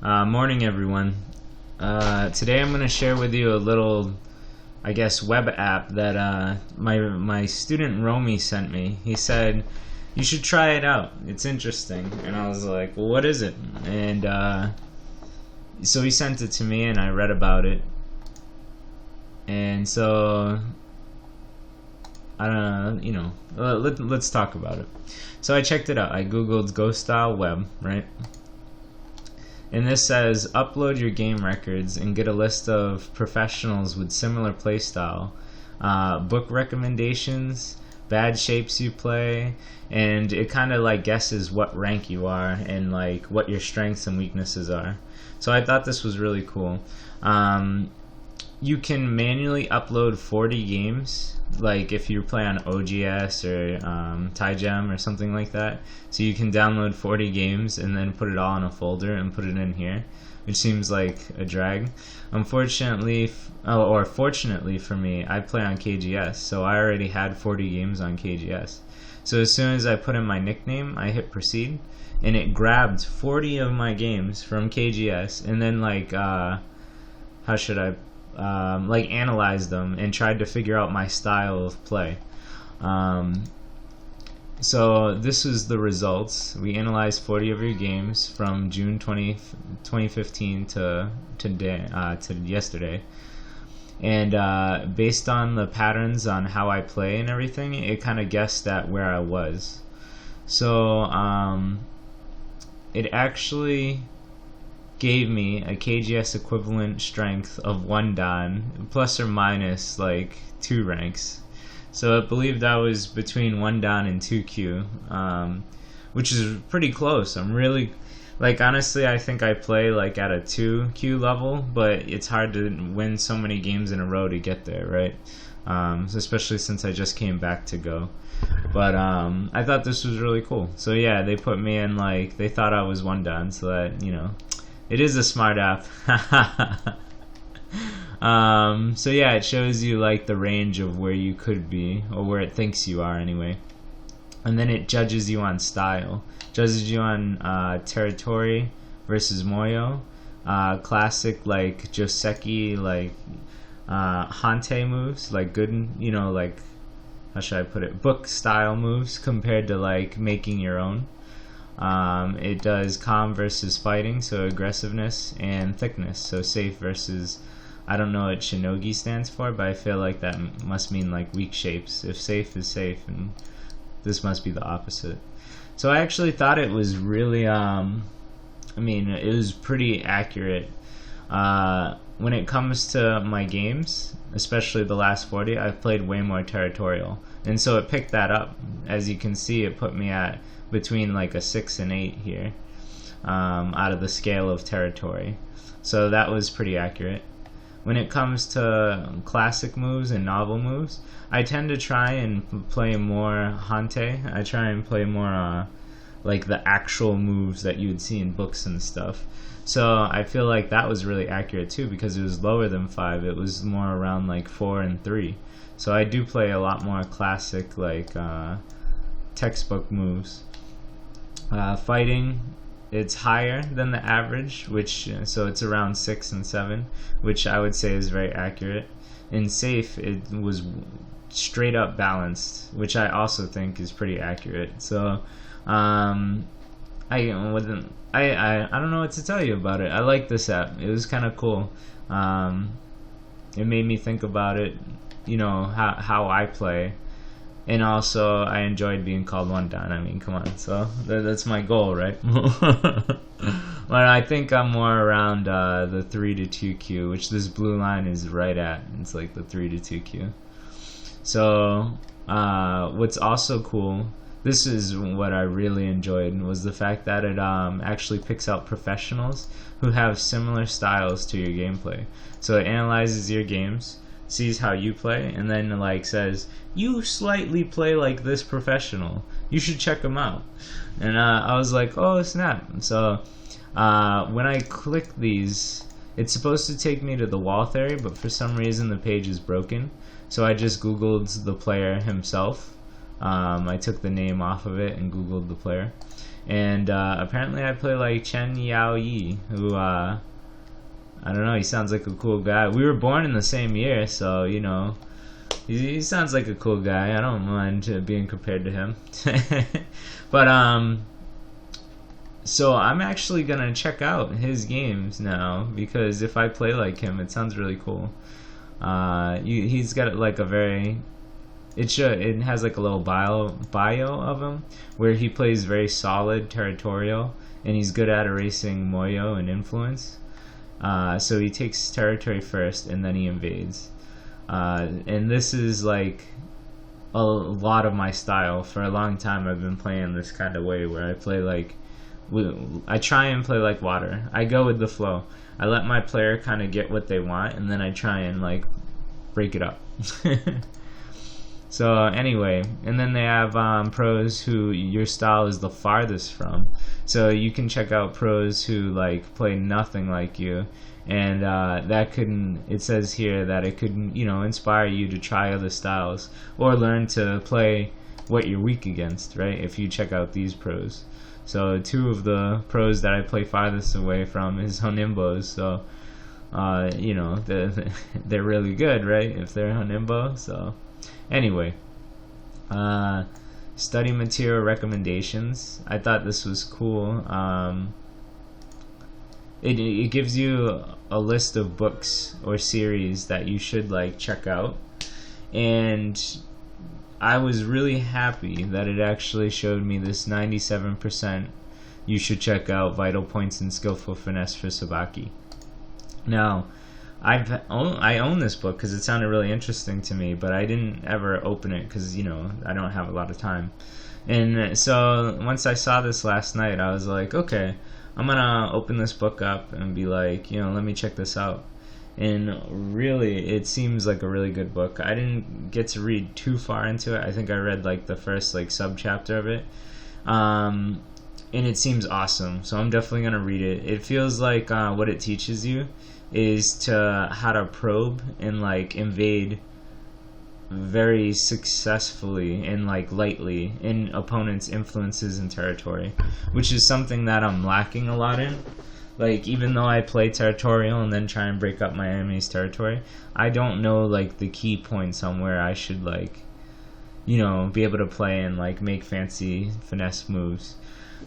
Morning, everyone. Today I'm going to share with you a little, I guess, web app that my student Romie sent me. He said, you should try it out. It's interesting. And I was like, well, what is it? And so he sent it to me, and I read about it. And so, I don't know, let's talk about it. So I checked it out. I googled Ghost Style Web, right? And this says, upload your game records and get a list of professionals with similar playstyle, book recommendations, bad shapes you play, and it kind of like guesses what rank you are and like what your strengths and weaknesses are. So I thought this was really cool. You can manually upload 40 games, like if you play on OGS or TyGem or something like that. So you can download 40 games and then put it all in a folder and put it in here, which seems like a drag. Unfortunately, or fortunately for me, I play on KGS, so I already had 40 games on KGS. So as soon as I put in my nickname, I hit proceed, and it grabbed 40 of my games from KGS, and then like, how should I like analyzed them and tried to figure out my style of play. So this was the results. We analyzed 40 of your games from June 2015 to yesterday, and based on the patterns on how I play and everything, it kind of guessed at where I was. So it actually gave me a KGS equivalent strength of 1 dan, plus or minus like 2 ranks. So I believed I was between 1 dan and 2Q, which is pretty close. I'm really, like, honestly, I think I play like at a 2Q level, but it's hard to win so many games in a row to get there, right? Especially since I just came back to Go. But I thought this was really cool. So yeah, they put me in, like, they thought I was 1 dan, so that, you know, it is a smart app. So yeah, it shows you like the range of where you could be, or where it thinks you are anyway. And then it judges you on style. Judges you on territory versus Moyo, classic like Joseki, like Hante moves, like good, you know, like, how should I put it, book style moves compared to like making your own. It does calm versus fighting, so aggressiveness, and thickness, so safe versus, I don't know what Shinogi stands for, but I feel like that must mean like weak shapes. If safe is safe, and this must be the opposite. So I actually thought it was really, it was pretty accurate. When it comes to my games, especially the last 40, I've played way more territorial, and so it picked that up. As you can see, it put me at between like a 6 and 8 here, out of the scale of territory. So that was pretty accurate. When it comes to classic moves and novel moves, I tend to try and play more Hante. I try and play more like the actual moves that you would see in books and stuff. So I feel like that was really accurate too, because it was lower than 5. It was more around like 4 and 3. So I do play a lot more classic, like textbook moves. Fighting, it's higher than the average, which, so it's around 6 and 7, which I would say is very accurate. In safe, it was straight up balanced, which I also think is pretty accurate. So I don't know what to tell you about it. I like this app. It was kind of cool. It made me think about it, you know, how I play. And also, I enjoyed being called 1 dan. I mean, come on. So that's my goal, right? But I think I'm more around the 3 to 2Q, which this blue line is right at. It's like the 3 to 2Q. So what's also cool, this is what I really enjoyed, was the fact that it actually picks out professionals who have similar styles to your gameplay. So it analyzes your games, sees how you play, and then like says, you slightly play like this professional, you should check them out. And I was like, oh snap. So when I click these, it's supposed to take me to the wall theory, but for some reason the page is broken. So I just googled the player himself. I took the name off of it and googled the player, And apparently I play like Chen Yao Yi, who I don't know, he sounds like a cool guy. We were born in the same year, so you know, he sounds like a cool guy. I don't mind being compared to him. But so I'm actually gonna check out his games now, because if I play like him, it sounds really cool. He's got like a very, it has like a little bio of him where he plays very solid territorial, and he's good at erasing moyo and influence. So he takes territory first and then he invades. And this is like a lot of my style. For a long time I've been playing this kind of way where I play like, I try and play like water. I go with the flow. I let my player kind of get what they want, and then I try and like break it up. So anyway, and then they have pros who your style is the farthest from. So you can check out pros who like play nothing like you, and that could, it says here that it could, you know, inspire you to try other styles or learn to play what you're weak against, right? If you check out these pros. So two of the pros that I play farthest away from is Honimbos. So you know, they're really good, right? If they're Honimbo. So anyway, study material recommendations. I thought this was cool. It gives you a list of books or series that you should like check out, and I was really happy that it actually showed me this 97% you should check out Vital Points in Skillful Finesse for Sabaki. Now, I own this book because it sounded really interesting to me, but I didn't ever open it because, you know, I don't have a lot of time. And so once I saw this last night, I was like, okay, I'm gonna open this book up and be like, you know, let me check this out. And really, it seems like a really good book. I didn't get to read too far into it. I think I read like the first like sub-chapter of it. And it seems awesome, so I'm definitely gonna read it. It feels like what it teaches you is to how to probe and like invade very successfully and like lightly in opponents' influences and territory, which is something that I'm lacking a lot in. Like, even though I play territorial and then try and break up my enemy's territory, I don't know like the key points on where I should like, you know, be able to play and like make fancy finesse moves.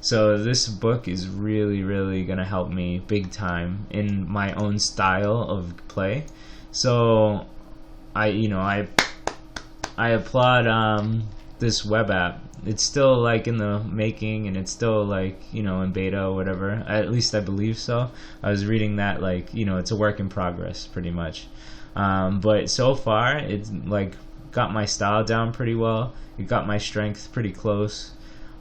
So this book is really, really gonna help me big time in my own style of play. So I applaud this web app. It's still like in the making, and it's still like, you know, in beta or whatever. At least I believe so. I was reading that, like, you know, it's a work in progress pretty much. But so far it's like got my style down pretty well. It got my strength pretty close.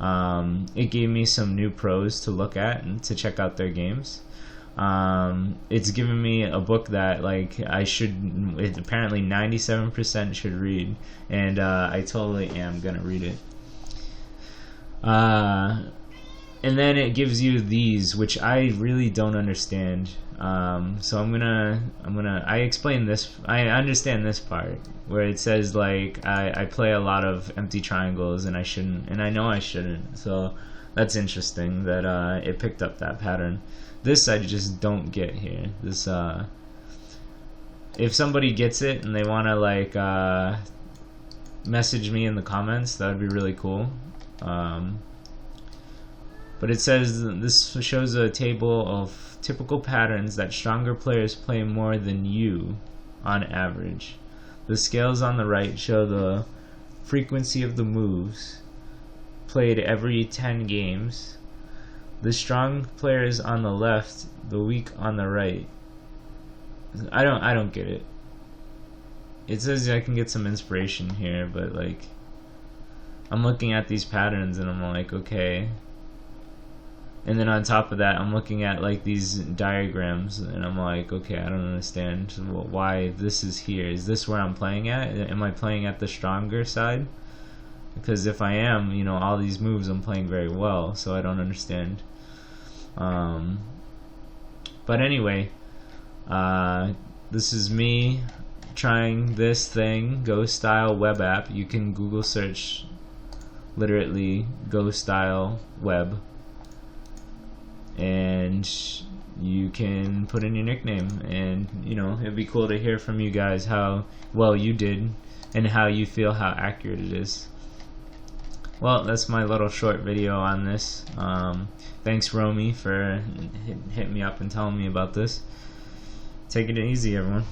It gave me some new pros to look at and to check out their games. It's given me a book that like it apparently 97% should read, and I totally am gonna read it. And then it gives you these, which I really don't understand. So I explain this. I understand this part where it says like I play a lot of empty triangles and I shouldn't, and I know I shouldn't. So that's interesting that it picked up that pattern. This I just don't get here. This if somebody gets it and they want to like message me in the comments, that would be really cool. But it says this shows a table of typical patterns that stronger players play more than you on average. The scales on the right show the frequency of the moves played every 10 games. The strong players on the left, the weak on the right. I don't get it. It says I can get some inspiration here, but like I'm looking at these patterns and I'm like, okay. And then on top of that, I'm looking at like these diagrams and I'm like, okay, I don't understand why this is here. Is this where I'm playing at? Am I playing at the stronger side? Because if I am, you know, all these moves I'm playing very well, so I don't understand. But anyway, this is me trying this thing, Go Style web app. You can Google search literally Go Style web, and you can put in your nickname, and you know, it'd be cool to hear from you guys how well you did and how you feel how accurate it is. Well, that's my little short video on this. Thanks Romie for hitting me up and telling me about this. Take it easy, everyone.